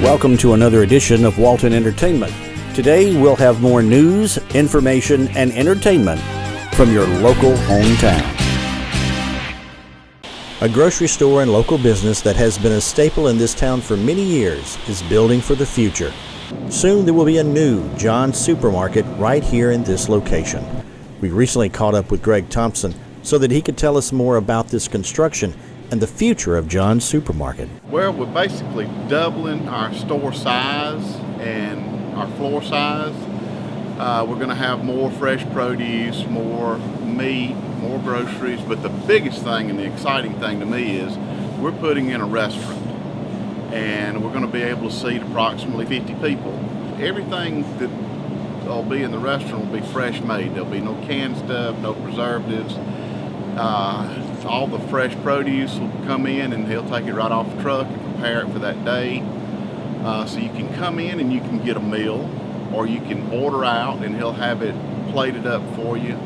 Welcome to another edition of Walton Entertainment. Today we'll have more news, information, and entertainment from your local hometown. A grocery store and local business that has been a staple in this town for many years is building for the future. Soon there will be a new John's Supermarket right here in this location. We recently caught up with Greg Thompson so that he could tell us more about this construction and the future of John's Supermarket. Well, we're basically doubling our store size and our floor size. We're going to have more fresh produce, more meat, more groceries, but the biggest thing and the exciting thing to me is we're putting in a restaurant, and we're going to be able to seat approximately 50 people. Everything that will be in the restaurant will be fresh made. There'll be no canned stuff, no preservatives. All the fresh produce will come in and he'll take it right off the truck and prepare it for that day. So you can come in and you can get a meal, or you can order out and he'll have it plated up for you.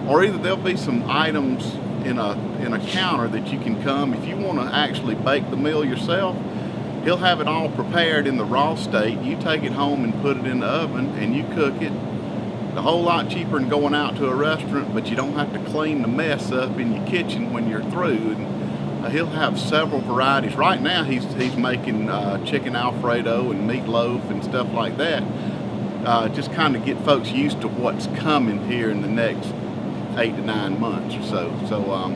Or either there'll be some items in a counter that you can come. If you want to actually bake the meal yourself, he'll have it all prepared in the raw state. You take it home and put it in the oven and you cook it. A whole lot cheaper than going out to a restaurant, but you don't have to clean the mess up in your kitchen when you're through. And he'll have several varieties. Right now he's making chicken Alfredo and meatloaf and stuff like that. Just kind of get folks used to what's coming here in the next 8 to 9 months or so. So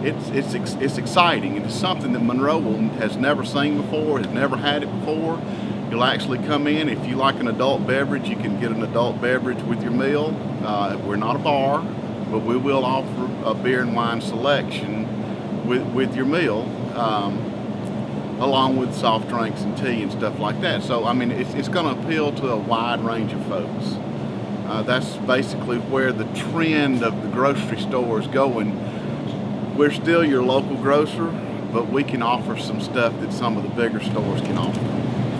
it's exciting. It's something that Monroe has never seen before, has never had it before. You'll actually come in. If you like an adult beverage, you can get an adult beverage with your meal. We're not a bar, but we will offer a beer and wine selection with your meal, along with soft drinks and tea and stuff like that. So, I mean, it's going to appeal to a wide range of folks. That's basically where the trend of the grocery store is going. We're still your local grocer, but we can offer some stuff that some of the bigger stores can offer.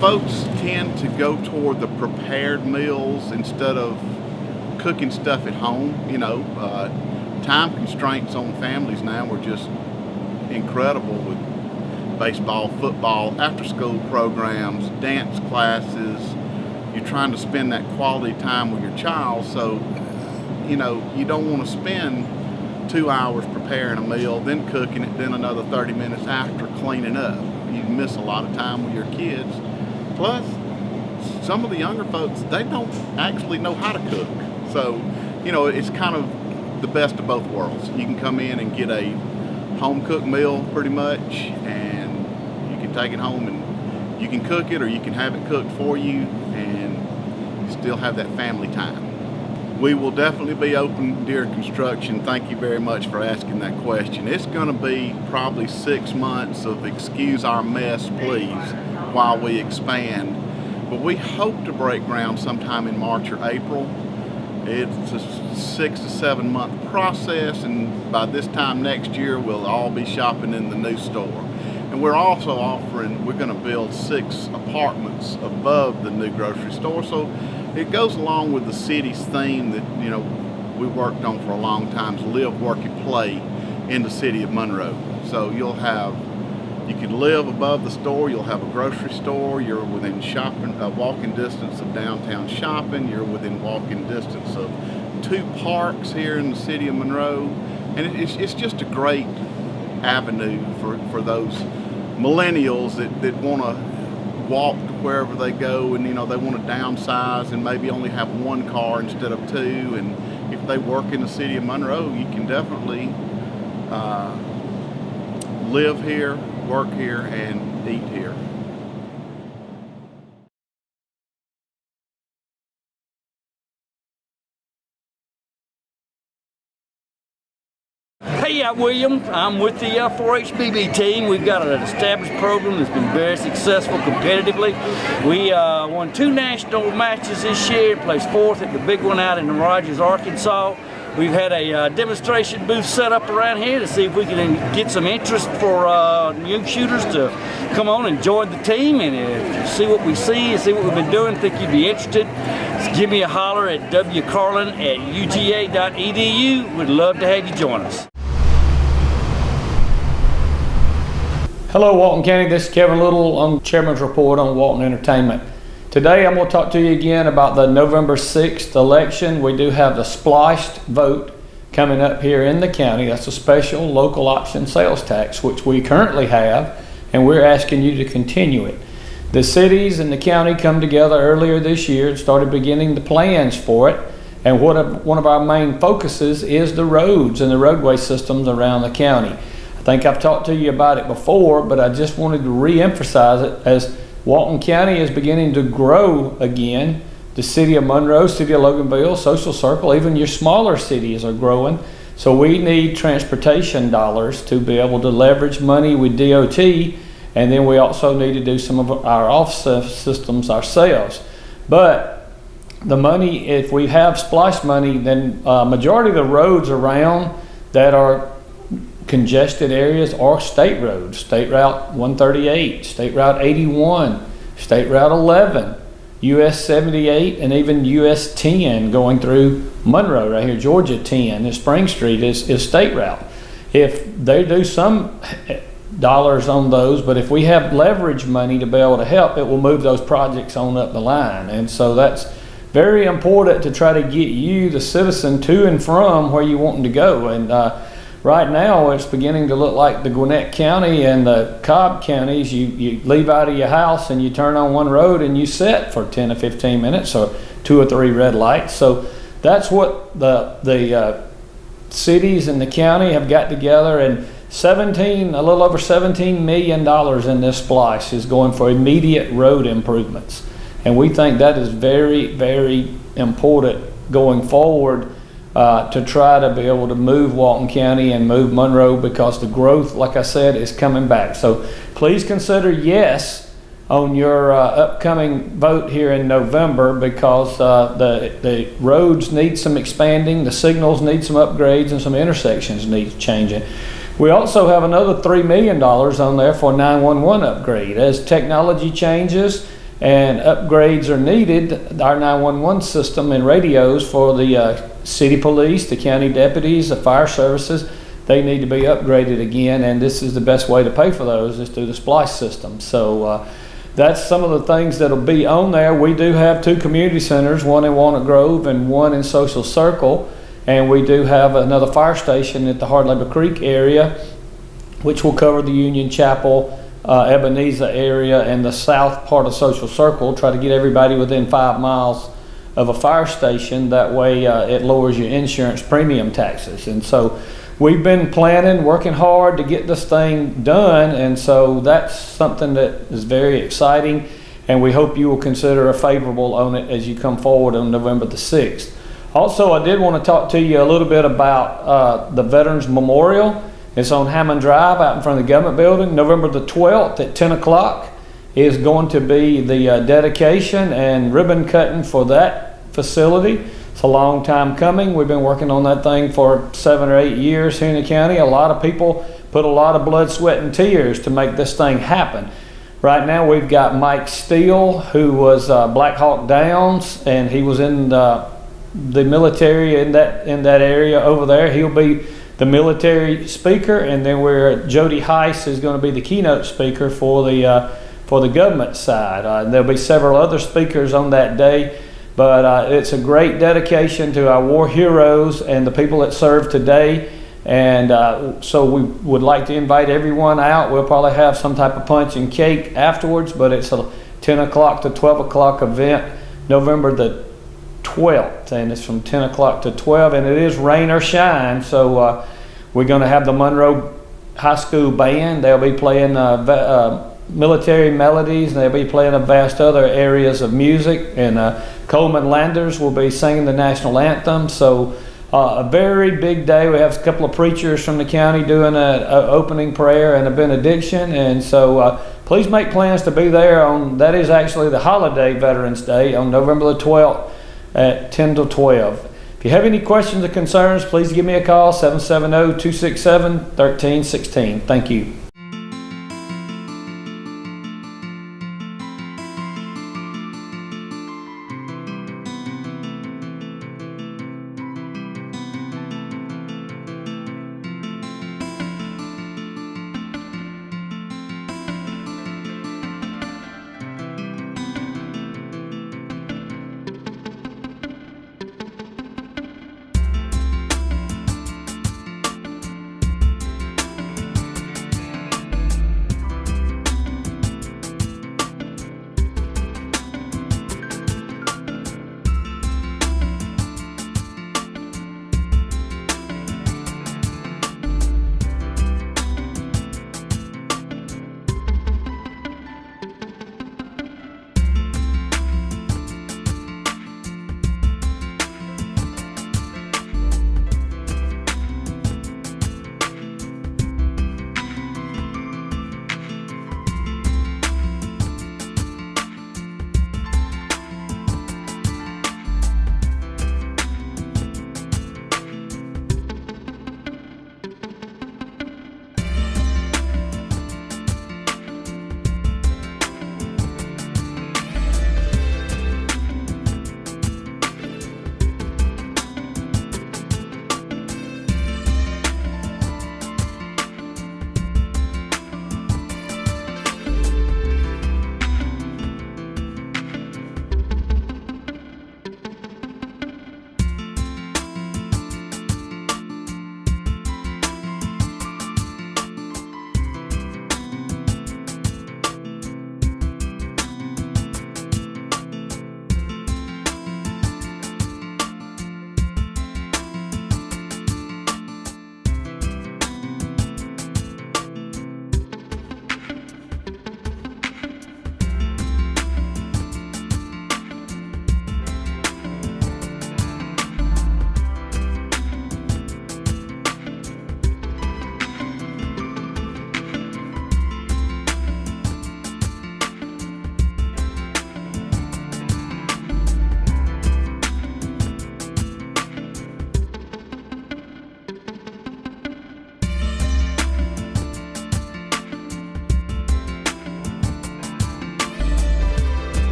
Folks tend to go toward the prepared meals instead of cooking stuff at home. You know, time constraints on families now are just incredible with baseball, football, after-school programs, dance classes. You're trying to spend that quality time with your child, so, you know, you don't want to spend 2 hours preparing a meal, then cooking it, then another 30 minutes after cleaning up. You miss a lot of time with your kids. Plus, some of the younger folks, they don't actually know how to cook. So, you know, it's kind of the best of both worlds. You can come in and get a home-cooked meal pretty much, and you can take it home and you can cook it, or you can have it cooked for you, and you still have that family time. We will definitely be open during construction. Thank you very much for asking that question. It's going to be probably 6 months of excuse our mess, please, while we expand. But we hope to break ground sometime in March or April. It's a 6 to 7 month process, and by this time next year, we'll all be shopping in the new store. And we're also offering, we're going to build 6 apartments above the new grocery store. So it goes along with the city's theme that, you know, we worked on for a long time, to live, work, and play in the city of Monroe. So you can live above the store, you'll have a grocery store, you're within walking distance of downtown shopping, you're within walking distance of 2 parks here in the city of Monroe. And it's just a great avenue for those millennials that want to walk wherever they go, and, you know, they want to downsize and maybe only have 1 car instead of 2. And if they work in the city of Monroe, you can definitely live here, work here, and eat here. Hey, I'm William. I'm with the 4-HBB team. We've got an established program that's been very successful competitively. We won 2 national matches this year, placed 4th at the big one out in Rogers, Arkansas. We've had a demonstration booth set up around here to see if we can get some interest for young shooters to come on and join the team and see what we see and see what we've been doing. Think you'd be interested? Just give me a holler at wcarlin@uga.edu. We'd love to have you join us. Hello Walton County, this is Kevin Little on Chairman's Report on Walton Entertainment. Today I'm going to talk to you again about the November 6th election. We do have the spliced vote coming up here in the county. That's a special local option sales tax, which we currently have, and we're asking you to continue it. The cities and the county come together earlier this year and started beginning the plans for it. And one of our main focuses is the roads and the roadway systems around the county. I think I've talked to you about it before, but I just wanted to re-emphasize it as Walton County is beginning to grow again. The city of Monroe, city of Loganville, Social Circle, even your smaller cities are growing. So we need transportation dollars to be able to leverage money with DOT, and then we also need to do some of our offset systems ourselves. But the money, if we have splash money, then majority of the roads around that are congested areas are state roads. State Route 138, State Route 81, State Route 11, US 78, and even US 10 going through Monroe right here, Georgia 10, and Spring Street is state route. If they do some dollars on those, but if we have leverage money to be able to help, it will move those projects on up the line. And so that's very important to try to get you, the citizen, to and from where you want to go. And right now, it's beginning to look like the Gwinnett County and the Cobb counties. You leave out of your house and you turn on one road and you sit for 10 or 15 minutes or 2 or 3 red lights. So that's what the cities and the county have got together, and a little over $17 million in this splice is going for immediate road improvements. And we think that is very, very important going forward to try to be able to move Walton County and move Monroe, because the growth, like I said, is coming back. So please consider yes on your upcoming vote here in November, because the roads need some expanding, the signals need some upgrades, and some intersections need changing. We also have another $3 million on there for 911 upgrade. As technology changes and upgrades are needed, our 911 system and radios for the city police, the county deputies, the fire services, they need to be upgraded again, and this is the best way to pay for those is through the splice system. So that's some of the things that'll be on there. We do have 2 community centers, one in Walnut Grove and one in Social Circle, and we do have another fire station at the Hard Labor Creek area, which will cover the Union Chapel, Ebenezer area, and the south part of Social Circle. Try to get everybody within 5 miles of a fire station. That way it lowers your insurance premium taxes. And so we've been planning, working hard to get this thing done, and so that's something that is very exciting, and we hope you will consider a favorable on it as you come forward on November the 6th. Also, I did want to talk to you a little bit about the Veterans Memorial. It's on Hammond Drive out in front of the government building. November the 12th at 10 o'clock is going to be the dedication and ribbon cutting for that facility. It's a long time coming. We've been working on that thing for 7 or 8 years here in the county. A lot of people put a lot of blood, sweat, and tears to make this thing happen. Right now we've got Mike Steele, who was Black Hawk Downs, and he was in the military in that area over there. He'll be the military speaker, and then Jody Heiss is going to be the keynote speaker for the government side. There'll be several other speakers on that day, but it's a great dedication to our war heroes and the people that serve today. And so we would like to invite everyone out. We'll probably have some type of punch and cake afterwards, but it's a 10 o'clock to 12 o'clock event, November the 12th, and it's from 10 o'clock to 12, and it is rain or shine. So we're going to have the Monroe High School band. They'll be playing military melodies, and they'll be playing a vast other areas of music, and Coleman Landers will be singing the national anthem. So a very big day. We have a couple of preachers from the county doing an opening prayer and a benediction, and so please make plans to be there that is actually the holiday Veterans Day on November the 12th at 10 to 12. If you have any questions or concerns, please give me a call, 770-267-1316. Thank you.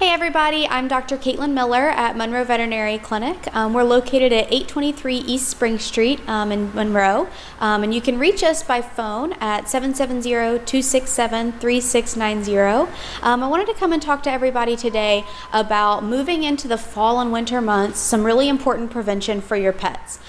Hey everybody, I'm Dr. Caitlin Miller at Monroe Veterinary Clinic. We're located at 823 East Spring Street in Monroe, and you can reach us by phone at 770-267-3690. I wanted to come and talk to everybody today about moving into the fall and winter months, some really important prevention for your pets.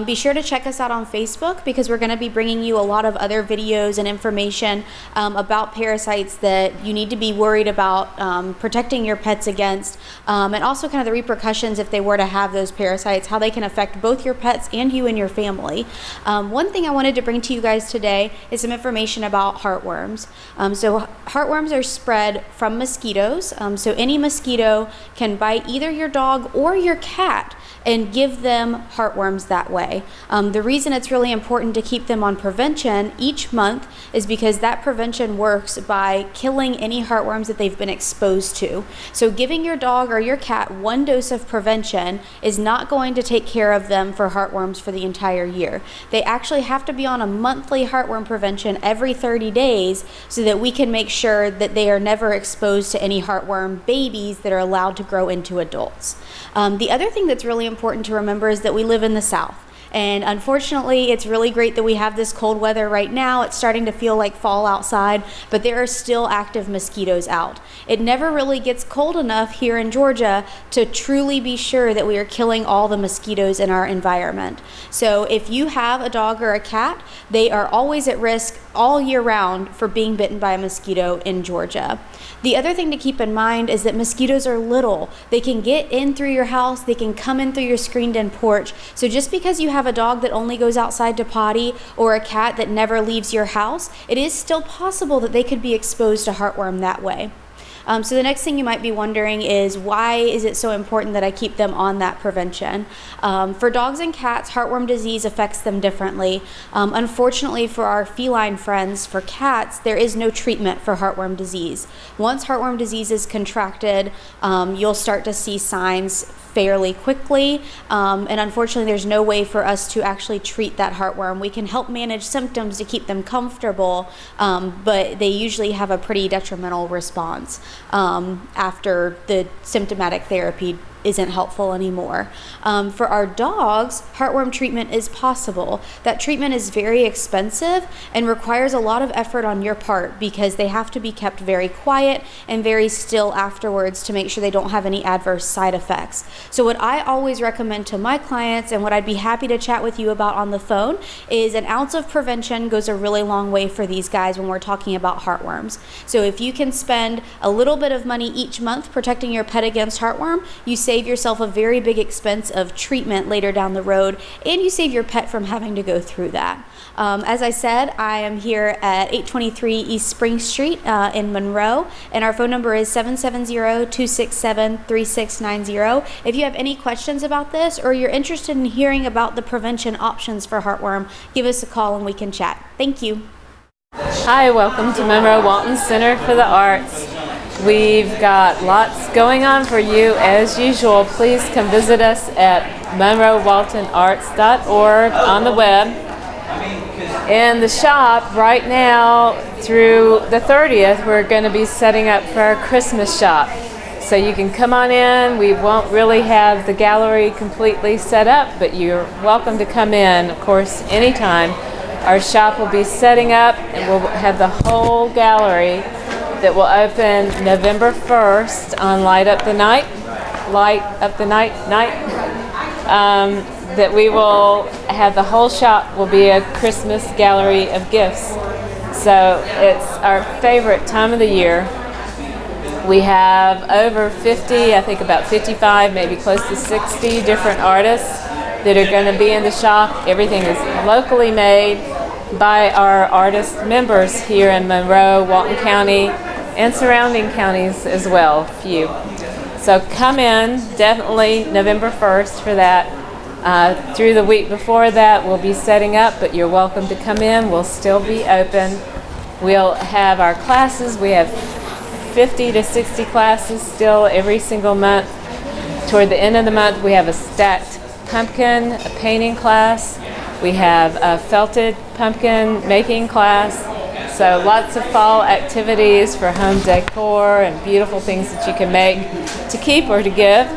Be sure to check us out on Facebook because we're going to be bringing you a lot of other videos and information about parasites that you need to be worried about protecting your pets against, and also kind of the repercussions if they were to have those parasites, how they can affect both your pets and you and your family. One thing I wanted to bring to you guys today is some information about heartworms. So heartworms are spread from mosquitoes, so any mosquito can bite either your dog or your cat and give them heartworms that way. The reason it's really important to keep them on prevention each month is because that prevention works by killing any heartworms that they've been exposed to. So giving your dog or your cat one dose of prevention is not going to take care of them for heartworms for the entire year. They actually have to be on a monthly heartworm prevention every 30 days so that we can make sure that they are never exposed to any heartworm babies that are allowed to grow into adults. The other thing that's really important to remember is that we live in the South. And unfortunately, it's really great that we have this cold weather right now. It's starting to feel like fall outside, but there are still active mosquitoes out. It never really gets cold enough here in Georgia to truly be sure that we are killing all the mosquitoes in our environment. So if you have a dog or a cat, they are always at risk all year round for being bitten by a mosquito in Georgia. The other thing to keep in mind is that mosquitoes are little. They can get in through your house, they can come in through your screened-in porch. So just because you have a dog that only goes outside to potty or a cat that never leaves your house, it is still possible that they could be exposed to heartworm that way. So the next thing you might be wondering is, why is it so important that I keep them on that prevention? For dogs and cats, heartworm disease affects them differently. Unfortunately for our feline friends, for cats, there is no treatment for heartworm disease. Once heartworm disease is contracted, you'll start to see signs fairly quickly, and unfortunately there's no way for us to actually treat that heartworm. We can help manage symptoms to keep them comfortable, but they usually have a pretty detrimental response after the symptomatic therapy isn't helpful anymore. For our dogs, heartworm treatment is possible. That treatment is very expensive and requires a lot of effort on your part because they have to be kept very quiet and very still afterwards to make sure they don't have any adverse side effects. So what I always recommend to my clients, and what I'd be happy to chat with you about on the phone, is an ounce of prevention goes a really long way for these guys when we're talking about heartworms. So if you can spend a little bit of money each month protecting your pet against heartworm, you save yourself a very big expense of treatment later down the road, and you save your pet from having to go through that. As I said, I am here at 823 East Spring Street in Monroe, and our phone number is 770-267-3690. If you have any questions about this, or you're interested in hearing about the prevention options for heartworm, give us a call and we can chat. Thank you. Hi, welcome to Monroe Walton Center for the Arts. We've got lots going on for you as usual. Please come visit us at monroewaltonarts.org on the web. In the shop right now through the 30th, we're going to be setting up for our Christmas shop. So you can come on in. We won't really have the gallery completely set up, but you're welcome to come in, of course, anytime. Our shop will be setting up, and we'll have the whole gallery that will open November 1st on Light Up the Night. That we will have the whole shop will be a Christmas gallery of gifts. So it's our favorite time of the year. We have over 50, I think about 55, maybe close to 60 different artists that are going to be in the shop. Everything is locally made by our artist members here in Monroe, Walton County, and surrounding counties as well, few. So come in, definitely November 1st for that. Through the week before that, we'll be setting up, but you're welcome to come in. We'll still be open. We'll have our classes. We have 50 to 60 classes still every single month. Toward the end of the month, we have a stacked pumpkin, a painting class. We have a felted pumpkin making class. So lots of fall activities for home decor and beautiful things that you can make to keep or to give.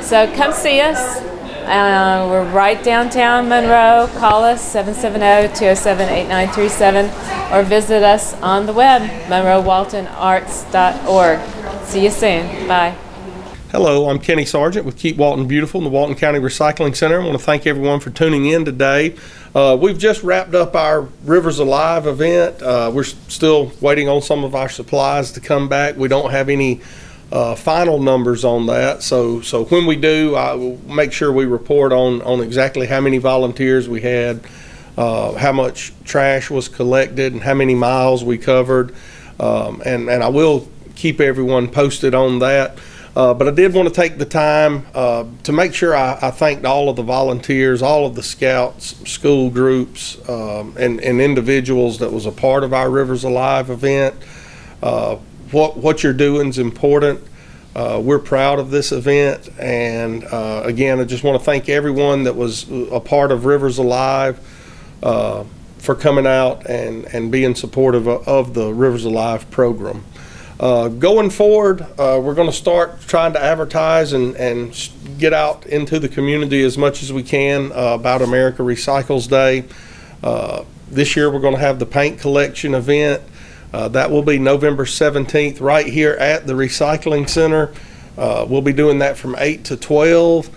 So come see us. We're right downtown Monroe. Call us 770-207-8937 or visit us on the web, monroewaltonarts.org. See you soon. Bye. Hello, I'm Kenny Sargent with Keep Walton Beautiful and the Walton County Recycling Center. I want to thank everyone for tuning in today. We've just wrapped up our Rivers Alive event. We're still waiting on some of our supplies to come back. We don't have any final numbers on that. So when we do, I will make sure we report on exactly how many volunteers we had, how much trash was collected, and how many miles we covered. And I will keep everyone posted on that. But I did want to take the time to make sure I thanked all of the volunteers, all of the scouts, school groups, and individuals that was a part of our Rivers Alive event. What you're doing is important. We're proud of this event. And again, I just want to thank everyone that was a part of Rivers Alive for coming out and being supportive of the Rivers Alive program. Going forward, we're going to start trying to advertise and get out into the community as much as we can about America Recycles Day. This year we're going to have the paint collection event. That will be November 17th right here at the Recycling Center. We'll be doing that from 8 to 12.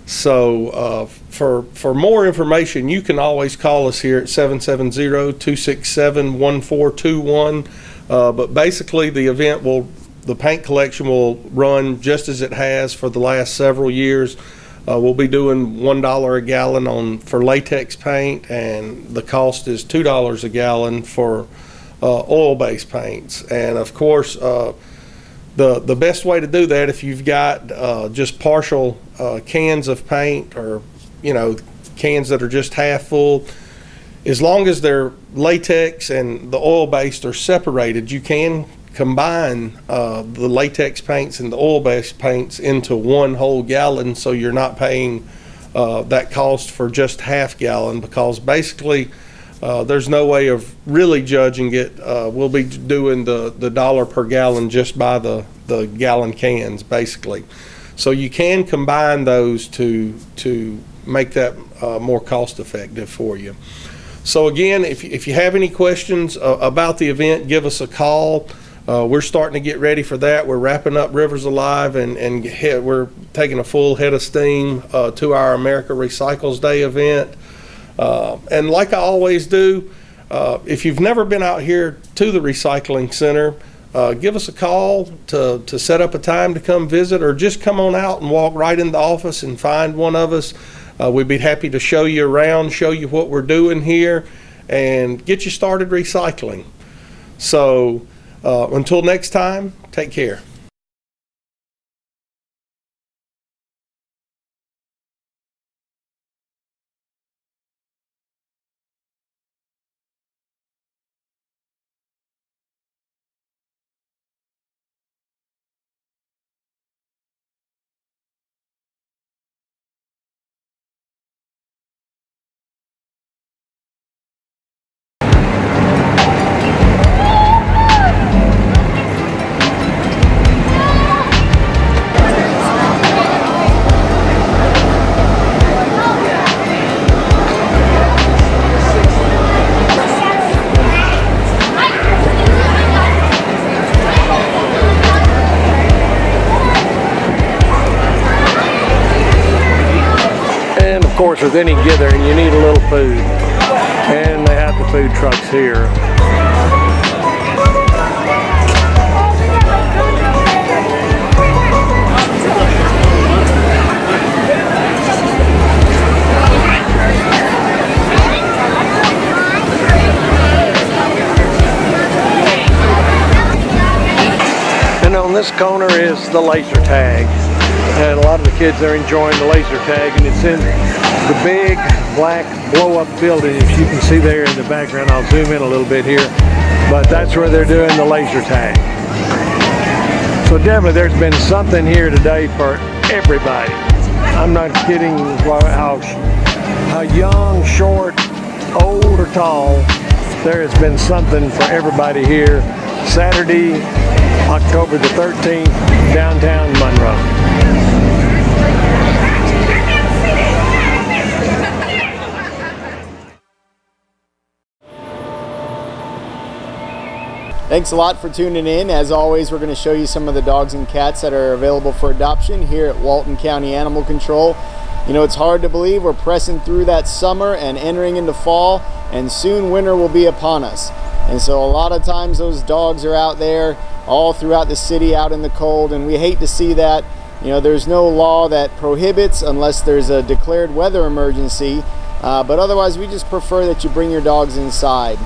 So for more information, you can always call us here at 770-267-1421. But basically the paint collection will run just as it has for the last several years. We'll be doing $1 a gallon for latex paint, and the cost is $2 a gallon for oil-based paints. And of course, the best way to do that, if you've got just partial cans of paint, or cans that are just half full, as long as they're latex and the oil-based are separated, you can combine the latex paints and the oil-based paints into one whole gallon, so you're not paying that cost for just half gallon, because basically there's no way of really judging it. We'll be doing the dollar per gallon just by the gallon cans, basically. So you can combine those to make that more cost effective for you. So again, if you have any questions about the event, give us a call. We're starting to get ready for that. We're wrapping up Rivers Alive, and we're taking a full head of steam to our America Recycles Day event. And like I always do, if you've never been out here to the Recycling Center, give us a call to set up a time to come visit, or just come on out and walk right in the office and find one of us. We'd be happy to show you around, show you what we're doing here, and get you started recycling. So until next time, take care. Of course, with any gathering, you need a little food, and they have the food trucks here. And on this corner is the laser tag. And a lot of the kids are enjoying the laser tag, and it's in the big black blow-up building. If you can see there in the background, I'll zoom in a little bit here, but that's where they're doing the laser tag. So definitely there's been something here today for everybody. I'm not kidding how young, short, old or tall, there has been something for everybody here. Saturday, October the 13th, downtown Monroe. Thanks a lot for tuning in. As always, we're going to show you some of the dogs and cats that are available for adoption here at Walton County Animal Control. You know, it's hard to believe we're pressing through that summer and entering into fall, and soon winter will be upon us. And so a lot of times those dogs are out there all throughout the city out in the cold, and we hate to see that. You know, there's no law that prohibits unless there's a declared weather emergency, but otherwise we just prefer that you bring your dogs inside.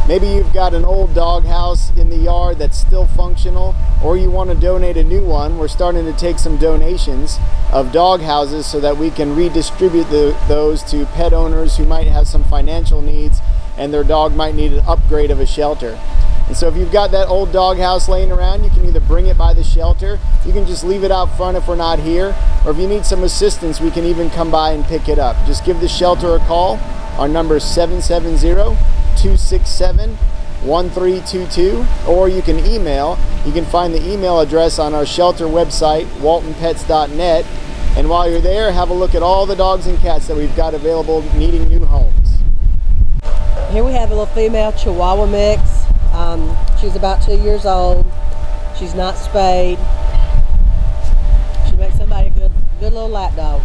Maybe you've got an old dog house in the yard that's still functional, or you want to donate a new one. We're starting to take some donations of dog houses so that we can redistribute those to pet owners who might have some financial needs and their dog might need an upgrade of a shelter. And so if you've got that old dog house laying around, you can either bring it by the shelter, you can just leave it out front if we're not here, or if you need some assistance, we can even come by and pick it up. Just give the shelter a call. Our number is 770-267-1322, or you can email. You can find the email address on our shelter website, waltonpets.net. And while you're there, have a look at all the dogs and cats that we've got available needing new homes. Here we have a little female Chihuahua mix. She's about 2 years old. She's not spayed. She makes somebody a good little lap dog.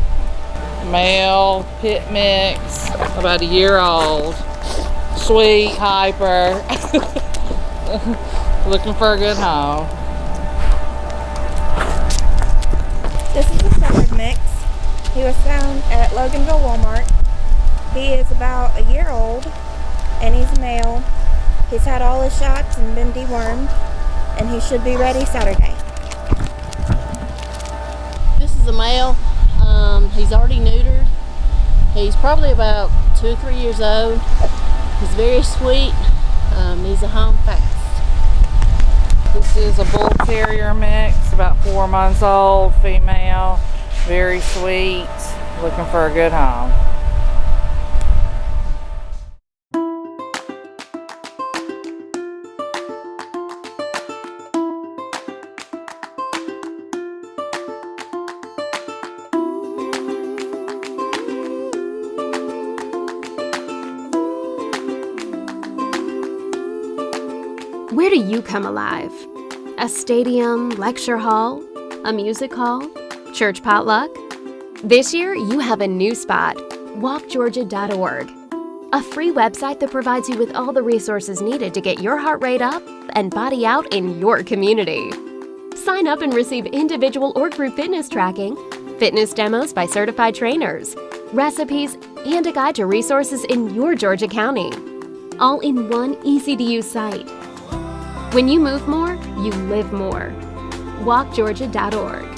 Male pit mix, about a year old. Sweet, hyper, looking for a good home. This is a shepherd mix. He was found at Loganville Walmart. He is about a year old and he's male. He's had all his shots and been dewormed, and he should be ready Saturday. This is a male. He's already neutered. He's probably about 2 or 3 years old. He's very sweet. He's a home fast. This is a bull terrier mix, about 4 months old, female, very sweet, looking for a good home. Where do you come alive? A stadium, lecture hall, a music hall, church potluck? This year, you have a new spot, walkgeorgia.org, a free website that provides you with all the resources needed to get your heart rate up and body out in your community. Sign up and receive individual or group fitness tracking, fitness demos by certified trainers, recipes, and a guide to resources in your Georgia County, all in one easy-to-use site. When you move more, you live more. walkgeorgia.org.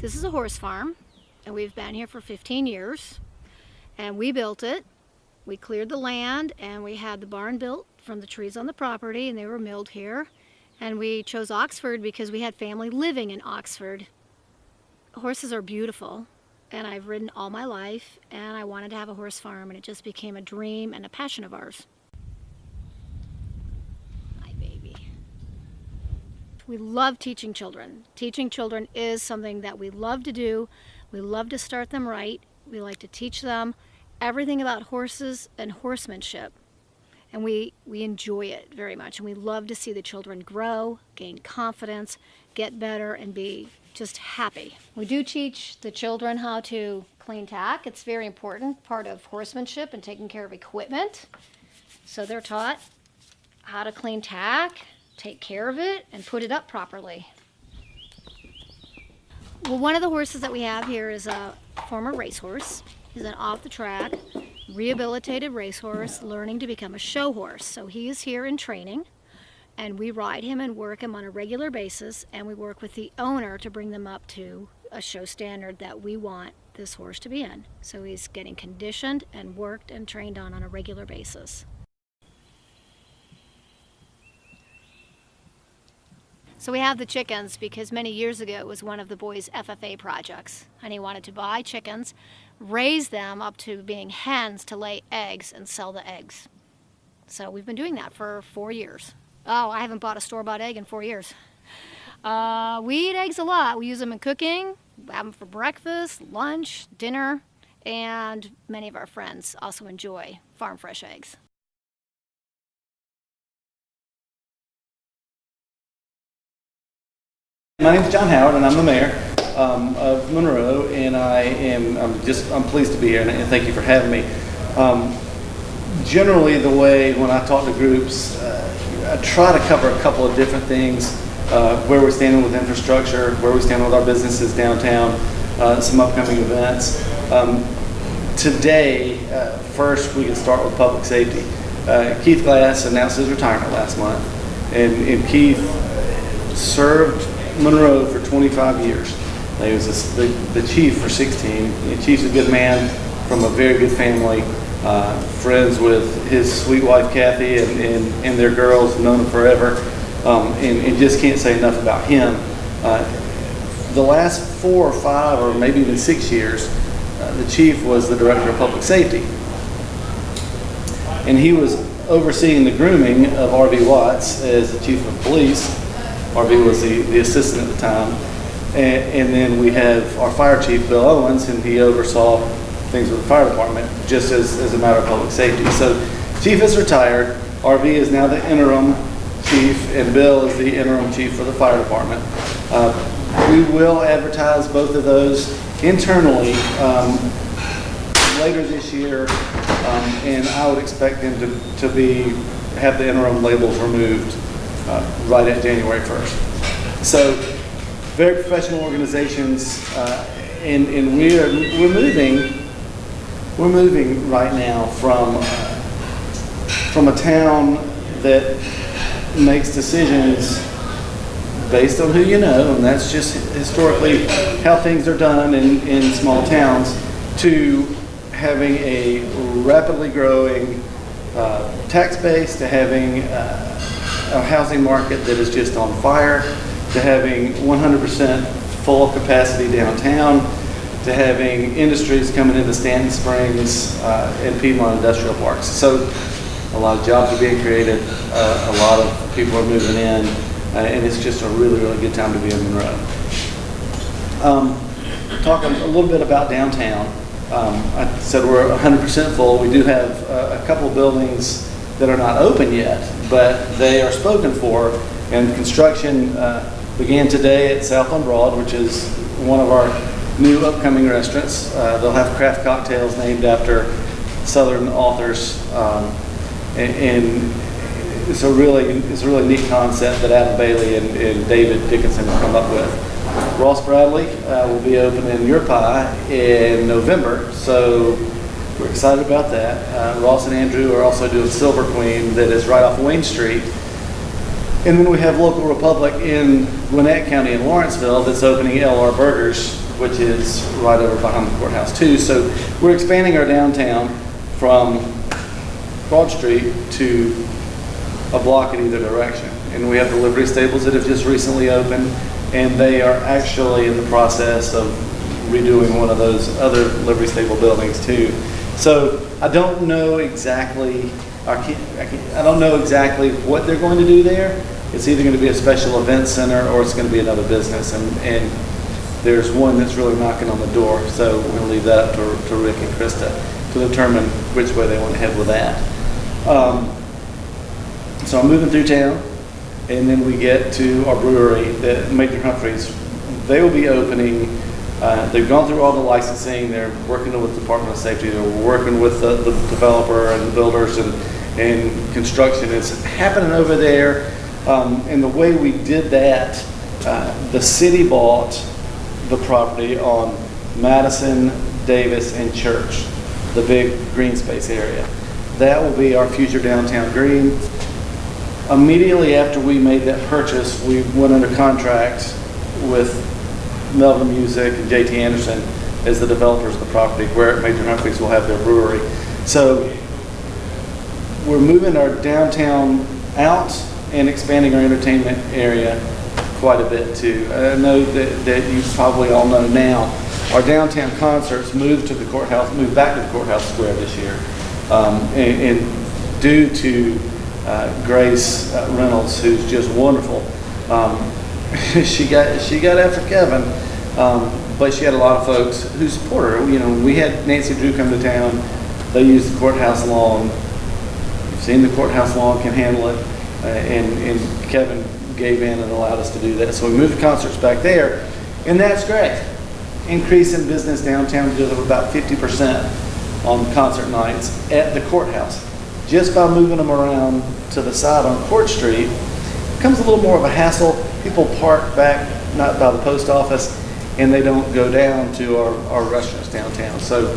This is a horse farm, and we've been here for 15 years, and we built it. We cleared the land, and we had the barn built from the trees on the property, and they were milled here. And we chose Oxford because we had family living in Oxford. Horses are beautiful, and I've ridden all my life, and I wanted to have a horse farm, and it just became a dream and a passion of ours. Hi, baby. We love teaching children. Teaching children is something that we love to do. We love to start them right. We like to teach them everything about horses and horsemanship. And we enjoy it very much. And we love to see the children grow, gain confidence, get better, and be just happy. We do teach the children how to clean tack. It's a very important part of horsemanship and taking care of equipment. So they're taught how to clean tack, take care of it, and put it up properly. Well, one of the horses that we have here is a former racehorse. He's an off-the-track, rehabilitated racehorse learning to become a show horse. So he is here in training, and we ride him and work him on a regular basis, and we work with the owner to bring them up to a show standard that we want this horse to be in. So he's getting conditioned and worked and trained on a regular basis. So we have the chickens because many years ago it was one of the boys' FFA projects, and he wanted to buy chickens, raise them up to being hens to lay eggs and sell the eggs. So we've been doing that for 4 years. Oh, I haven't bought a store-bought egg in 4 years. We eat eggs a lot. We use them in cooking, have them for breakfast, lunch, dinner, and many of our friends also enjoy farm fresh eggs. My name is John Howard, and I'm the mayor of Monroe, and I'm pleased to be here, and thank you for having me. Generally, the way when I talk to groups, I try to cover a couple of different things: where we're standing with infrastructure, where we stand with our businesses downtown, some upcoming events. Today, first we can start with public safety. Keith Glass announced his retirement last month, and Keith served Monroe for 25 years. He was the chief for 16. The chief's a good man from a very good family, friends with his sweet wife Kathy and their girls, known him forever, and just can't say enough about him. The last 4 or 5 or maybe even 6 years, the chief was the director of public safety, and he was overseeing the grooming of R.B. Watts as the chief of police. R.B. was the assistant at the time. And then we have our fire chief, Bill Owens, and he oversaw things with the fire department, just as a matter of public safety. So chief is retired. R.B. is now the interim chief, and Bill is the interim chief for the fire department. We will advertise both of those internally later this year, and I would expect them to have the interim labels removed right at January 1st. So very professional organizations, and we're moving right now from a town that makes decisions based on who you know, and that's just historically how things are done in small towns, to having a rapidly growing tax base, to having a housing market that is just on fire, to having 100% full capacity downtown, to having industries coming into Stanton Springs and Piedmont industrial parks. So a lot of jobs are being created, a lot of people are moving in, and it's just a really, really good time to be in Monroe. Talking a little bit about downtown, I said we're 100% full. We do have a couple of buildings that are not open yet, but they are spoken for, and construction began today at South on Broad, which is one of our new upcoming restaurants. They'll have craft cocktails named after Southern authors, and it's a really neat concept that Adam Bailey and David Dickinson have come up with. Ross Bradley will be opening Your Pie in November, so we're excited about that. Ross and Andrew are also doing Silver Queen, that is right off Wayne Street. And then we have Local Republic in Gwinnett County in Lawrenceville that's opening LR Burgers which is right over behind the courthouse too. So we're expanding our downtown from Broad Street to a block in either direction. And we have the livery stables that have just recently opened, and they are actually in the process of redoing one of those other livery stable buildings too. So I don't know exactly, I don't know exactly what they're going to do there. It's either going to be a special event center or it's going to be another business. And there's one that's really knocking on the door. So we're going to leave that up to Rick and Krista to determine which way they want to head with that. So I'm moving through town, and then we get to our brewery, the Major Humphreys. They will be opening. They've gone through all the licensing. They're working with the Department of Safety. They're working with the developer and the builders and construction. It's happening over there. And the way we did that, the city bought the property on Madison, Davis, and Church, the big green space area. That will be our future downtown green. Immediately after we made that purchase, we went under contract with Melvin Music and JT Anderson as the developers of the property, where Major Humphreys will have their brewery. So we're moving our downtown out and expanding our entertainment area quite a bit too. I know that you probably all know now, our downtown concerts moved back to the courthouse square this year. And due to Grace Reynolds, who's just wonderful, she got after Kevin, but she had a lot of folks who support her. You know, we had Nancy Drew come to town. They used the courthouse lawn. You've seen the courthouse lawn can handle it, and Kevin gave in and allowed us to do that. So we moved the concerts back there, and that's great. Increase in business downtown to about 50% on concert nights at the courthouse. Just by moving them around to the side on Court Street, it becomes a little more of a hassle. People park back, not by the post office, and they don't go down to our restaurants downtown. So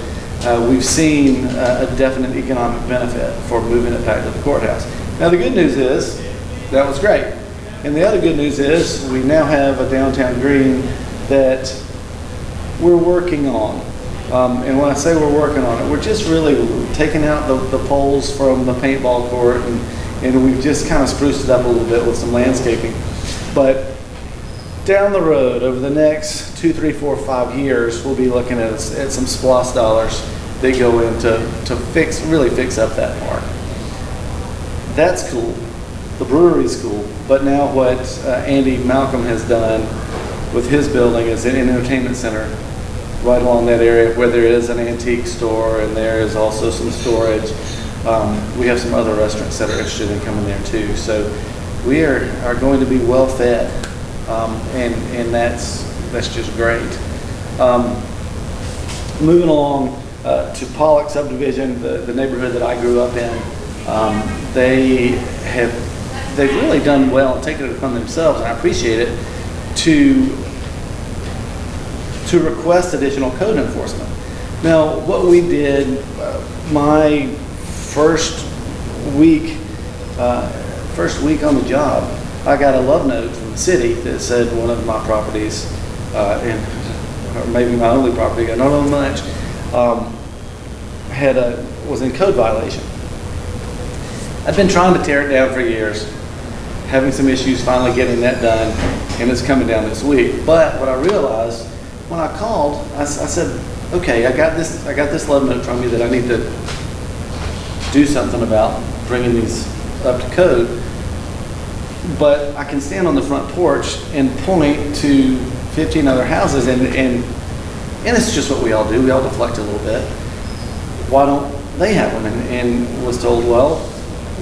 we've seen a definite economic benefit for moving it back to the courthouse. Now the good news is, that was great. And the other good news is, we now have a downtown green that we're working on. And when I say we're working on it, we're just really taking out the poles from the paintball court, and we've just kind of spruced it up a little bit with some landscaping. But down the road, over the next 2, 3, 4, 5 years, we'll be looking at some SPLOST dollars that go in to really fix up that park. That's cool. The brewery's cool. But now what Andy Malcolm has done with his building is an entertainment center right along that area where there is an antique store and there is also some storage. We have some other restaurants that are interested in coming there too. So we are going to be well fed, and that's just great. Moving along to Pollock subdivision, the neighborhood that I grew up in, they've really done well and taken it upon themselves, and I appreciate it, to request additional code enforcement. Now, what we did, my first week on the job, I got a love note from the city that said one of my properties, or maybe my only property, I don't know much, was in code violation. I've been trying to tear it down for years, having some issues finally getting that done, and it's coming down this week. But what I realized when I called, I said, okay, I got this love note from you that I need to do something about bringing these up to code. But I can stand on the front porch and point to 15 other houses, and it's just what we all do. We all deflect a little bit. Why don't they have one? And was told, well,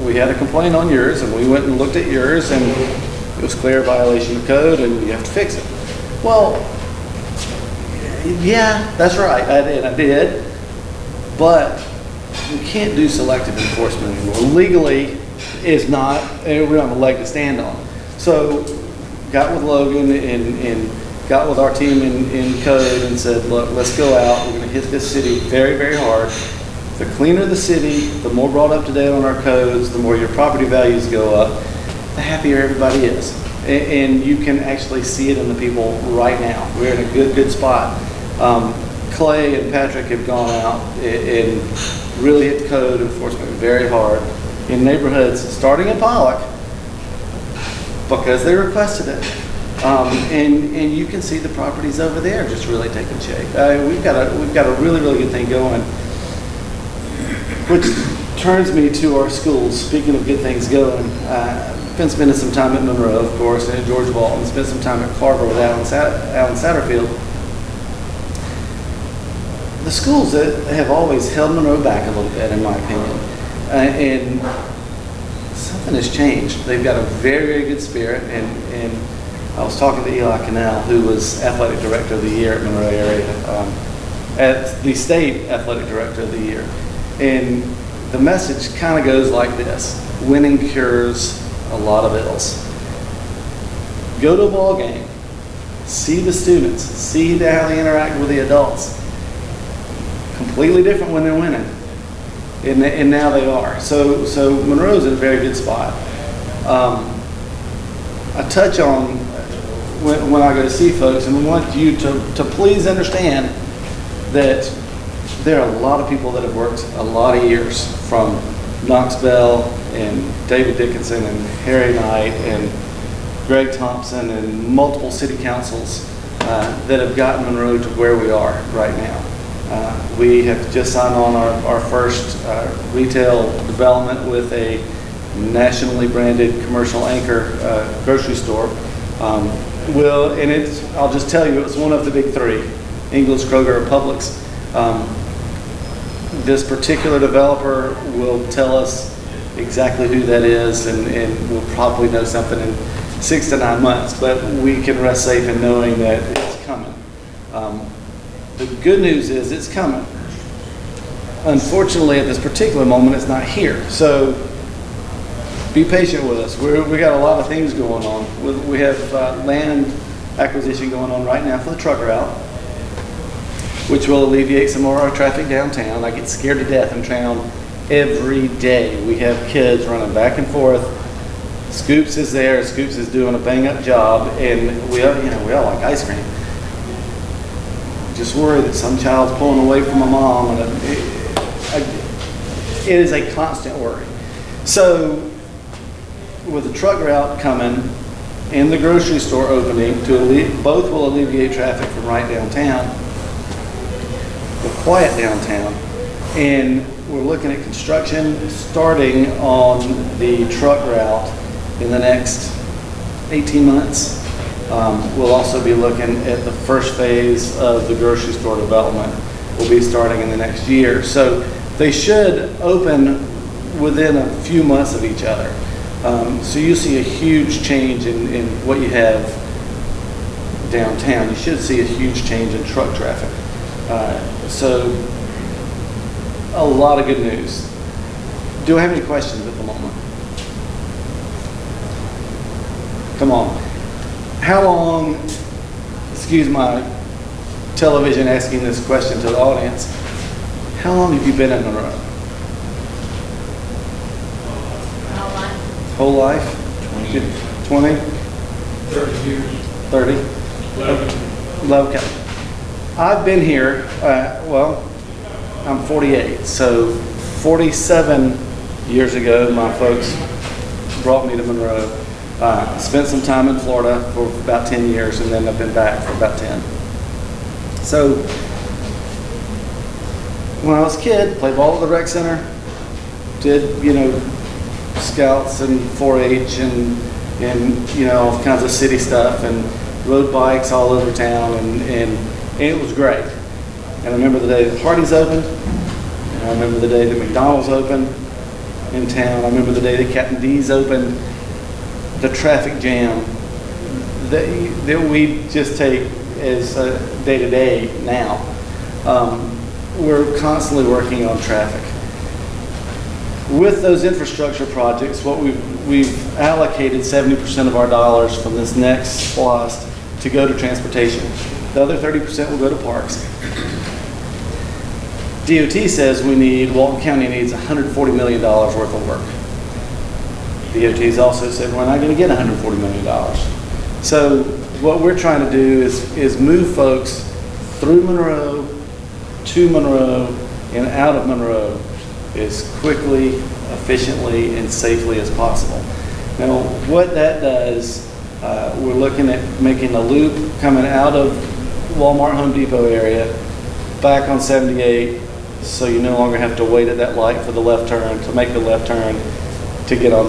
we had a complaint on yours, and we went and looked at yours, and it was clear violation of code, and you have to fix it. Well, yeah, that's right, I did, but we can't do selective enforcement anymore. Legally, it's not, and we don't have a leg to stand on. So, got with Logan and got with our team in code and said, look, let's go out, we're going to hit this city very, very hard. The cleaner the city, the more brought up to date on our codes, the more your property values go up, the happier everybody is. And you can actually see it in the people right now. We're in a good spot. Clay and Patrick have gone out and really hit code enforcement very hard in neighborhoods, starting in Pollock, because they requested it. And you can see the properties over there just really taking shape. We've got a really good thing going, which turns me to our schools. Speaking of good things going, been spending some time at Monroe, of course, and at George Walton. Spent some time at Carver with Alan Satterfield. The schools that have always held Monroe back a little bit, in my opinion, and something has changed. They've got a very good spirit, and I was talking to Eli Cannell, who was athletic director of the year at Monroe area, at the state athletic director of the year, and the message kind of goes like this: winning cures a lot of ills. Go to a ball game, see the students, see how they interact with the adults. Completely different when they're winning, and now they are. So Monroe's in a very good spot. I touch on when I go to see folks, and we want you to please understand that there are a lot of people that have worked a lot of years, from Knox Bell and David Dickinson and Harry Knight and Greg Thompson and multiple city councils that have gotten Monroe to where we are right now. We have just signed on our first retail development with a nationally branded commercial anchor grocery store. I'll just tell you, it was one of the big three: Ingles, Kroger, or Publix. This particular developer will tell us exactly who that is, and we'll probably know something in 6 to 9 months, but we can rest safe in knowing that it's coming. The good news is it's coming. Unfortunately, at this particular moment, it's not here. So be patient with us. We got a lot of things going on. We have land acquisition going on right now for the truck route, which will alleviate some more of our traffic downtown. I get scared to death in town every day. We have kids running back and forth. Scoops is there. Scoops is doing a bang-up job, and we all like ice cream. Just worried that some child's pulling away from a mom, and it is a constant worry. So with the truck route coming and the grocery store opening, both will alleviate traffic from right downtown, the quiet downtown, and we're looking at construction starting on the truck route in the next 18 months. We'll also be looking at the first phase of the grocery store development. We'll be starting in the next year. So they should open within a few months of each other. So you see a huge change in what you have downtown. You should see a huge change in truck traffic. So a lot of good news. Do I have any questions at the moment? Come on. How long, excuse my television asking this question to the audience, how long have you been in Monroe? Whole life? 20? 30 years. 30? 11. Okay. I've been here, I'm 48, so 47 years ago, my folks brought me to Monroe. Spent some time in Florida for about 10 years, and then I've been back for about 10. So when I was a kid, played ball at the rec center, did, scouts and 4-H and all kinds of city stuff, and rode bikes all over town, and it was great. And I remember the day that Hardee's opened, and I remember the day that McDonald's opened in town. I remember the day that Captain D's opened. The traffic jam that we just take as day to day now. We're constantly working on traffic. With those infrastructure projects, what we've allocated 70% of our dollars from this next SPLOST to go to transportation. The other 30% will go to parks. DOT says Walton County needs $140 million worth of work. DOT's also said we're not going to get $140 million. So what we're trying to do is move folks through Monroe, to Monroe, and out of Monroe as quickly, efficiently, and safely as possible. Now, what that does, we're looking at making a loop coming out of Walmart Home Depot area back on 78, so you no longer have to wait at that light for the left turn to make the left turn to get on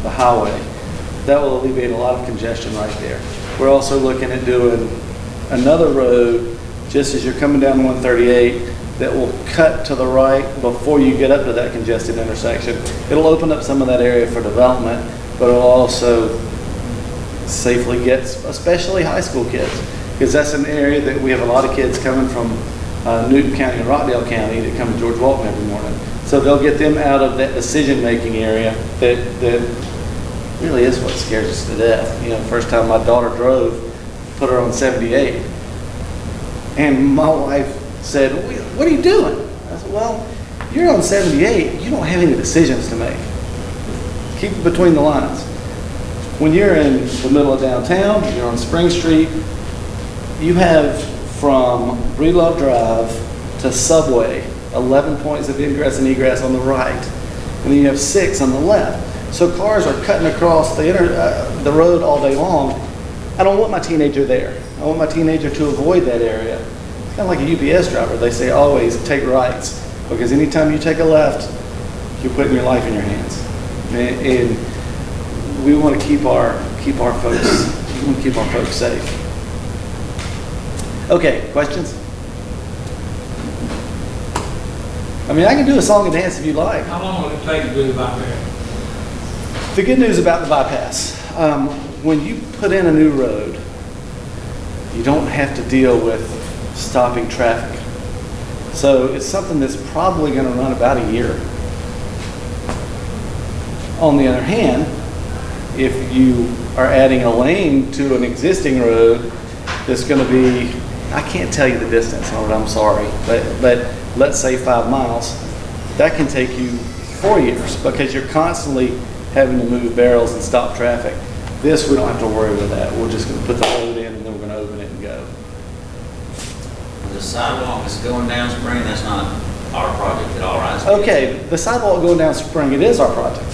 the highway. That will alleviate a lot of congestion right there. We're also looking at doing another road just as you're coming down 138 that will cut to the right before you get up to that congested intersection. It'll open up some of that area for development, but it'll also safely get especially high school kids, because that's an area that we have a lot of kids coming from Newton County and Rockdale County that come to George Walton every morning. So they'll get them out of that decision-making area that really is what scares us to death. You know, first time my daughter drove, put her on 78, and my wife said, "What are you doing?" I said, "Well, you're on 78. You don't have any decisions to make. Keep it between the lines. When you're in the middle of downtown, you're on Spring Street, you have from Breedlove Drive to Subway 11 points of ingress and egress on the right, and then you have 6 on the left. So cars are cutting across the road all day long. I don't want my teenager there. I want my teenager to avoid that area. It's kind of like a UPS driver. They say always take rights, because anytime you take a left, you're putting your life in your hands. And we want to keep our folks safe. Okay, questions? I mean, I can do a song and dance if you like. How long will it take to do the bypass? The good news about the bypass, when you put in a new road, you don't have to deal with stopping traffic. So it's something that's probably going to run about a year. On the other hand, if you are adding a lane to an existing road that's going to be, I can't tell you the distance on it, I'm sorry, but let's say 5 miles, that can take you 4 years because you're constantly having to move barrels and stop traffic. This, we don't have to worry with that. We're just going to put the road in and then we're going to open it and go. The sidewalk is going down Spring, that's not our project at all, right? Okay, the sidewalk going down Spring, it is our project.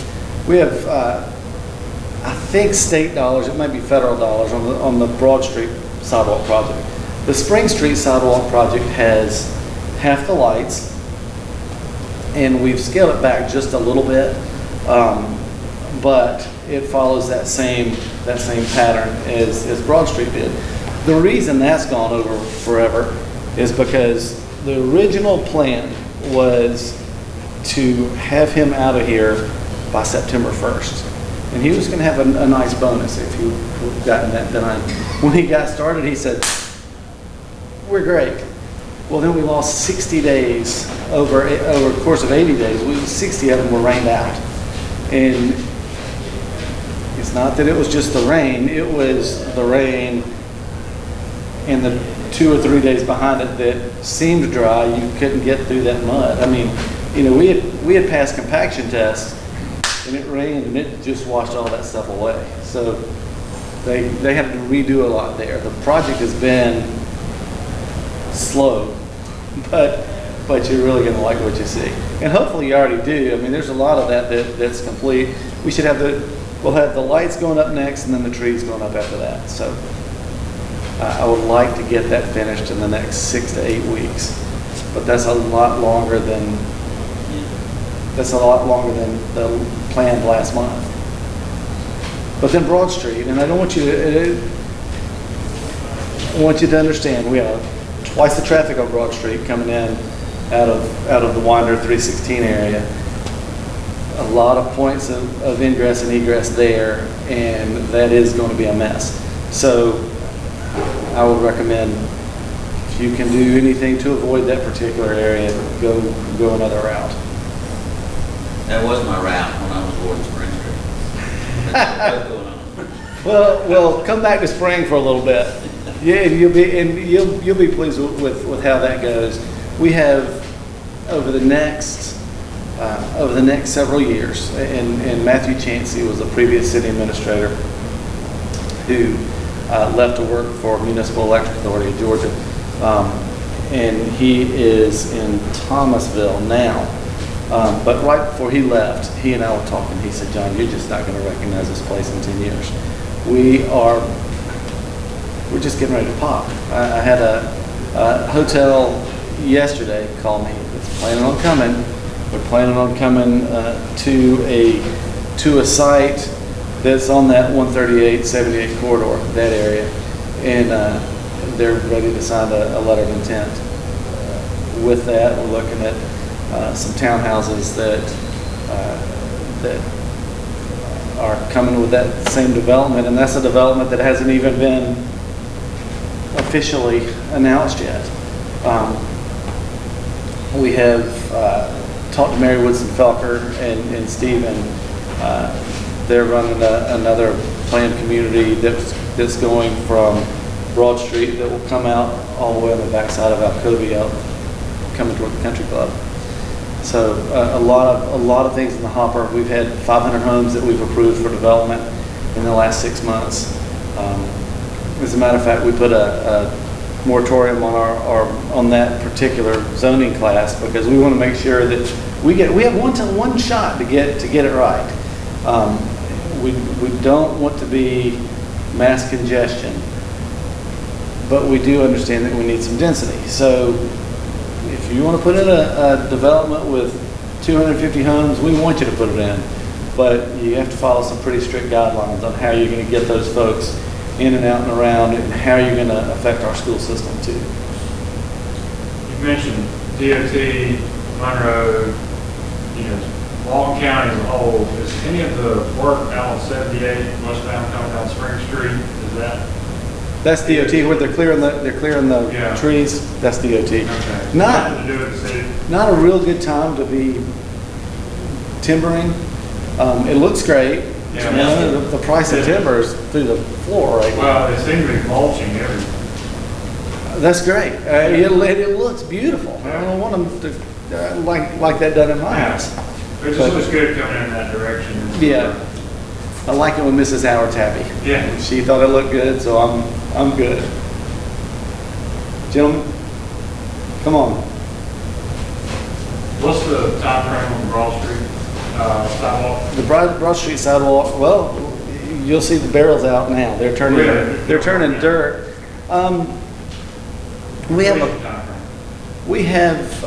We have, I think, state dollars, it might be federal dollars on the Broad Street sidewalk project. The Spring Street sidewalk project has half the lights, and we've scaled it back just a little bit, but it follows that same pattern as Broad Street did. The reason that's gone over forever is because the original plan was to have him out of here by September 1st. And he was going to have a nice bonus if he would gotten that done. When he got started, he said, "We're great." Well, then we lost 60 days over the course of 80 days. 60 of them were rained out. And it's not that it was just the rain, it was the rain and the 2 or 3 days behind it that seemed dry. You couldn't get through that mud. I mean, you know, we had passed compaction tests, and it rained and it just washed all that stuff away. So they had to redo a lot there. The project has been slow, but you're really going to like what you see. And hopefully you already do. I mean, there's a lot of that's complete. We'll have the lights going up next and then the trees going up after that. So I would like to get that finished in the next 6 to 8 weeks. But that's a lot longer than the planned last month. But then Broad Street, and I want you to understand, we have twice the traffic on Broad Street coming in out of the Winder 316 area. A lot of points of ingress and egress there, and that is going to be a mess. So I would recommend, if you can do anything to avoid that particular area, go another route. That was my route when I was boarding Spring Street. That's what's going on. Well, come back to Spring for a little bit. Yeah, and you'll be pleased with how that goes. We have over the next over the next several years, and Matthew Chancey was a previous city administrator who left to work for Municipal Electric Authority of Georgia, and he is in Thomasville now. But right before he left, he and I were talking. He said, "John, you're just not going to recognize this place in 10 years. We're just getting ready to pop." I had a hotel yesterday call me. It's planning on coming. We're planning on coming to a site that's on that 138-78 corridor, that area, and they're ready to sign a letter of intent. With that, we're looking at some townhouses that are coming with that same development, and that's a development that hasn't even been officially announced yet. We have talked to Mary Woodson Felker and Stephen. They're running another planned community that's going from Broad Street that will come out all the way on the backside of Alcovy out coming toward the country club. So a lot of things in the hopper. We've had 500 homes that we've approved for development in the last 6 months. As a matter of fact, we put a moratorium on that particular zoning class because we want to make sure that we have one shot to get it right. We don't want to be mass congestion, but we do understand that we need some density. So if you want to put in a development with 250 homes, we want you to put it in, but you have to follow some pretty strict guidelines on how you're going to get those folks in and out and around, and how you're going to affect our school system too. You mentioned DOT, Monroe, Walton County as a whole. Is any of the work out on 78 westbound coming down Spring Street? Is That's DOT where they're clearing the trees. That's DOT. Okay. Not to do with the city? Not a real good time to be timbering. It looks great. Yeah. The price of timber is through the floor right now. Well, they seem to be mulching everything. That's great. It looks beautiful. I don't want them to like that done in my house. It just looks good coming in that direction. Yeah. I like it when Mrs. Howard's happy. Yeah. She thought it looked good, so I'm good. Gentlemen, come on. What's the time frame on Broad Street sidewalk? The Broad Street sidewalk. Well, you'll see the barrels out now. They're turning dirt. We have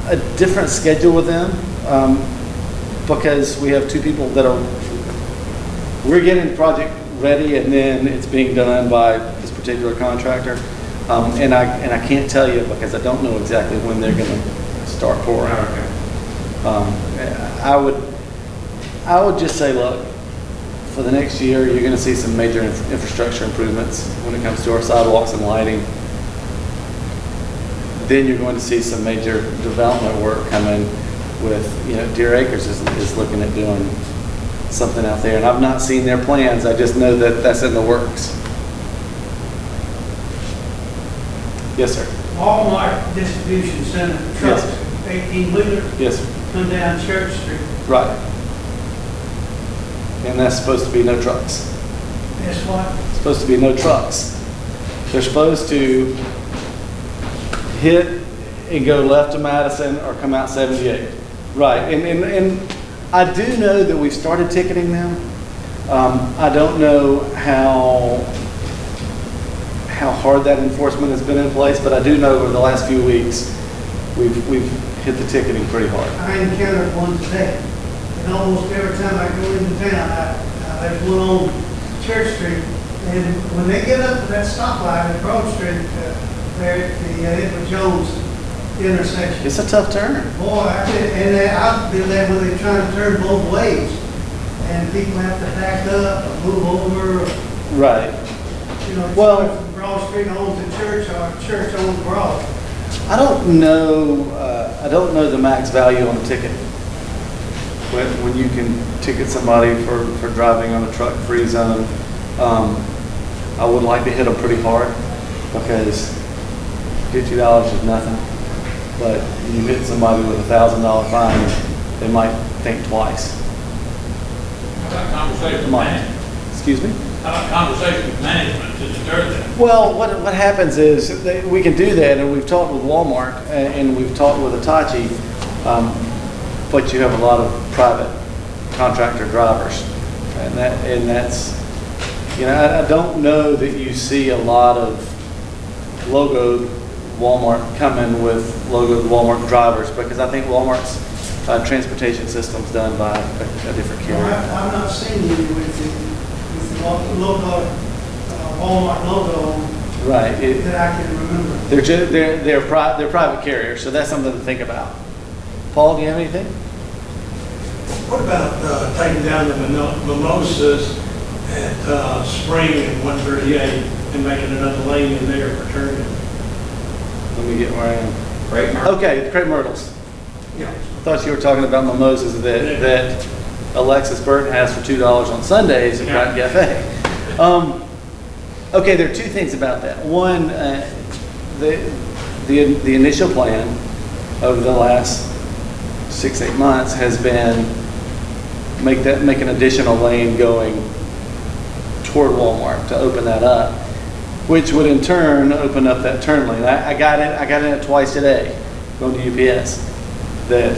a different schedule with them because we have two people that we're getting the project ready, and then it's being done by this particular contractor. And I can't tell you because I don't know exactly when they're going to start pouring. Okay. I would just say, look, for the next year, you're going to see some major infrastructure improvements when it comes to our sidewalks and lighting. Then you're going to see some major development work coming with, Deer Acres is looking at doing something out there. And I've not seen their plans. I just know that that's in the works. Yes, sir. Walmart distribution center trucks, 18-wheeler. Yes, sir. Come down Church Street. Right. And that's supposed to be no trucks. That's what? It's supposed to be no trucks. They're supposed to hit and go left to Madison or come out 78. Right. And I do know that we've started ticketing them. I don't know how hard that enforcement has been in place, but I do know over the last few weeks we've hit the ticketing pretty hard. I encountered one today. And almost every time I go into town, there's one on Church Street. And when they get up to that stoplight at Broad Street, there at the Edward Jones intersection. It's a tough turn. Boy, I've been there when they're trying to turn both ways. And people have to back up or move over. Right. Well, from Broad Street on to Church or Church on Broad. I don't know the max value on the ticket. When you can ticket somebody for driving on a truck-free zone, I would like to hit them pretty hard because $50 is nothing. but you hit somebody with $1,000 fine, they might think twice. How about conversation with management? Excuse me? How about conversation with management to deter them? Well, what happens is we can do that, and we've talked with Walmart and we've talked with Hitachi, but you have a lot of private contractor drivers, and that's, you know, I don't know that you see a lot of logoed Walmart coming with logoed Walmart drivers, because I think Walmart's transportation system's done by a different carrier. I've not seen you with the logo, Walmart logo Right. that I can remember. They're private carriers, so that's something to think about. Paul, do you have anything? What about taking down the mimosas at Spring and 138 and making another lane in there for turning? Let me get where I am. Crepe Myrtle. Okay, crepe myrtles. Yeah. I thought you were talking about mimosas that Alexis Burton has for $2 on Sundays at Brighton Cafe. Okay, there are two things about that. One, the initial plan over the last 6-8 months has been make an additional lane going toward Walmart to open that up, which would in turn open up that turn lane. I got in it twice today going to UPS. That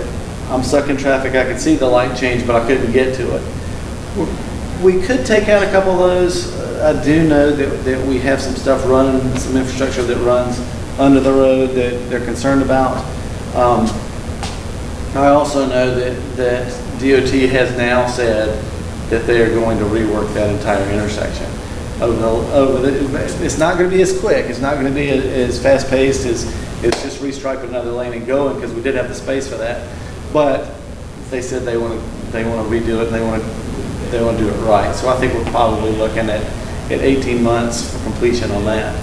I'm stuck in traffic. I could see the light change, but I couldn't get to it. We could take out a couple of those. I do know that we have some stuff running, some infrastructure that runs under the road that they're concerned about. I also know that DOT has now said that they are going to rework that entire intersection. It's not going to be as quick. It's not going to be as fast paced as just restripe another lane and going, because we did have the space for that. But they said they want to redo it and they want to do it right. So I think we're probably looking at 18 months for completion on that.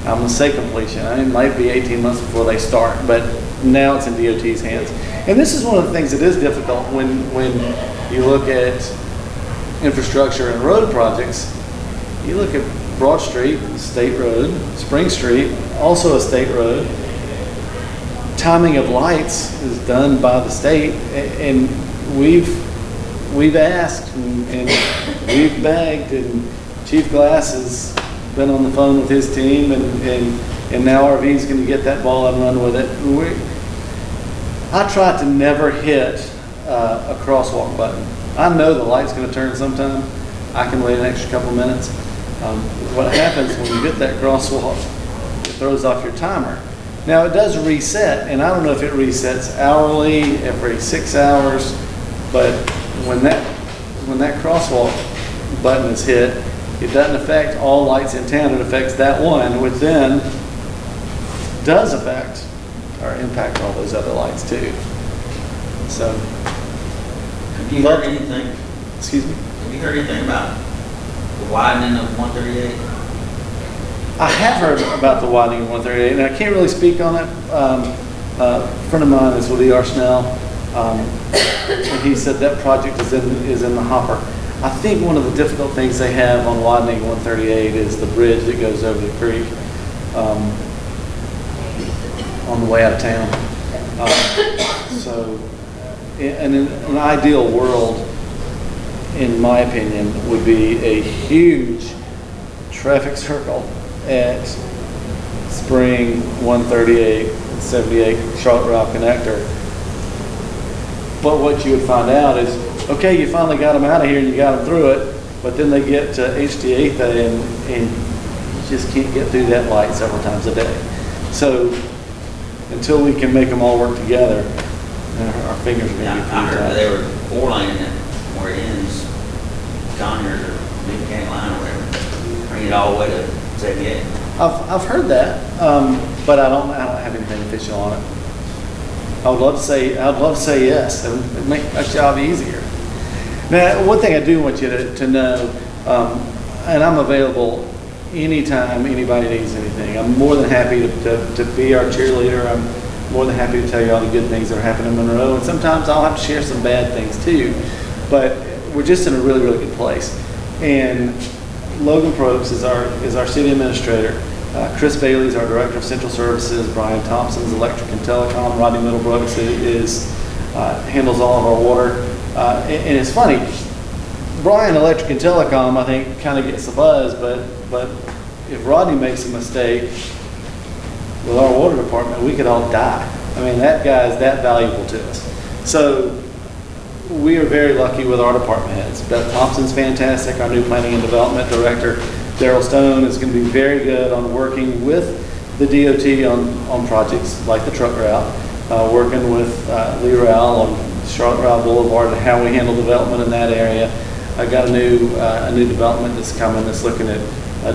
I'm going to say completion. It might be 18 months before they start, but now it's in DOT's hands. And this is one of the things that is difficult when you look at infrastructure and road projects. You look at Broad Street, state road, Spring Street, also a state road. Timing of lights is done by the state, and we've asked and we've begged, and Chief Glass has been on the phone with his team, and now RV's going to get that ball and run with it. I try to never hit a crosswalk button. I know the light's going to turn sometime. I can wait an extra couple minutes. What happens when you get that crosswalk, it throws off your timer. Now it does reset, and I don't know if it resets hourly, every 6 hours, but when that crosswalk button is hit, it doesn't affect all lights in town. It affects that one, which then does affect or impact all those other lights too. So, have you heard anything? Excuse me? Have you heard anything about the widening of 138? I have heard about the widening of 138, and I can't really speak on it. A friend of mine is with E.R. Snell, and he said that project is in the hopper. I think one of the difficult things they have on widening 138 is the bridge that goes over the creek on the way out of town. So, in an ideal world, in my opinion, would be a huge traffic circle at Spring, 138, 78 Charlotte Route connector. But what you would find out is, okay, you finally got them out of here and you got them through it, but then they get to HD8 and you just can't get through that light several times a day. So until we can make them all work together, our fingers are going to be pretty I heard tight. they were 4-laning it where it ends Conyers or Big County Line or whatever, bring it all the way to 78. I've heard that, but I don't have anything official on it. I'd love to say yes. It would make my job easier. Now, one thing I do want you to know, and I'm available anytime anybody needs anything. I'm more than happy to be our cheerleader. I'm more than happy to tell you all the good things that are happening in Monroe, and sometimes I'll have to share some bad things too. But we're just in a really, really good place. And Logan Probst is our city administrator. Chris Bailey's our Director of Central Services. Brian Thompson's Electric and Telecom. Rodney Middlebrooks handles all of our water. And it's funny, Brian Electric and Telecom, I think, kind of gets the buzz, but if Rodney makes a mistake with our water department, we could all die. I mean, that guy is that valuable to us. So we are very lucky with our department heads. Beth Thompson's fantastic, our new Planning and Development Director. Daryl Stone is going to be very good on working with the DOT on projects like the truck route, working with Lee Rowell on Charlotte Rowell Boulevard and how we handle development in that area. I got a new development that's coming that's looking at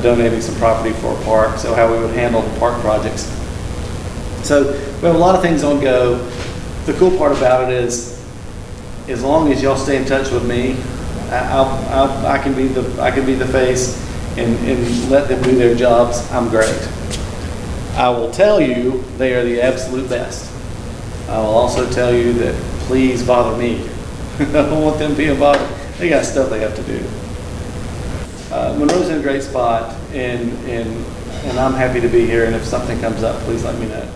donating some property for a park, so how we would handle the park projects. So we have a lot of things on go. The cool part about it is, as long as y'all stay in touch with me, I can be the face and let them do their jobs. I'm great. I will tell you they are the absolute best. I will also tell you that please bother me. I don't want them being bothered. They got stuff they have to do. Monroe's in a great spot, and I'm happy to be here. And if something comes up, please let me know.